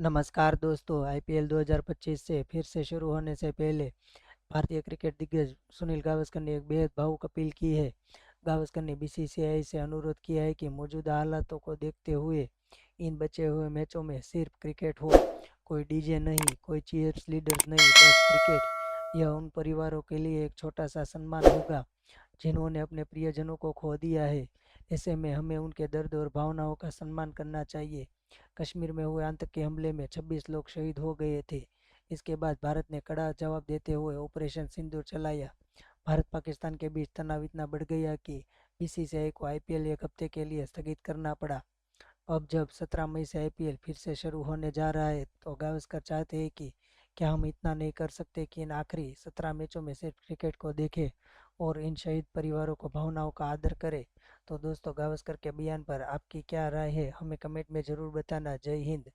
नमस्कार दोस्तों। आईपीएल 2025 से फिर से शुरू होने से पहले भारतीय क्रिकेट दिग्गज सुनील गावस्कर ने एक बेहद भावुक अपील की है। गावस्कर ने बीसीसीआई से अनुरोध किया है कि मौजूदा हालातों को देखते हुए इन बचे हुए मैचों में सिर्फ क्रिकेट हो, कोई डीजे नहीं, कोई चीयर्स लीडर्स नहीं, बस क्रिकेट। यह उन परिवारों के लिए एक छोटा सा सम्मान होगा जिन्होंने अपने प्रियजनों को खो दिया है। ऐसे में हमें उनके दर्द और भावनाओं का सम्मान करना चाहिए। कश्मीर में हुए आतंकी हमले में 26 लोग शहीद हो गए थे। इसके बाद भारत ने कड़ा जवाब देते हुए ऑपरेशन सिंदूर चलाया। भारत पाकिस्तान के बीच तनाव इतना बढ़ गया कि बीसीसीआई को आईपीएल एक हफ्ते के लिए स्थगित करना पड़ा। अब जब 17 मई से आईपीएल फिर से शुरू होने जा रहा है तो गावस्कर चाहते हैं कि क्या हम इतना नहीं कर सकते कि इन आखिरी 17 मैचों में सिर्फ क्रिकेट को देखें और इन शहीद परिवारों को भावनाओं का आदर करें। तो दोस्तों, गावस्कर के बयान पर आपकी क्या राय है, हमें कमेंट में ज़रूर बताना। जय हिंद।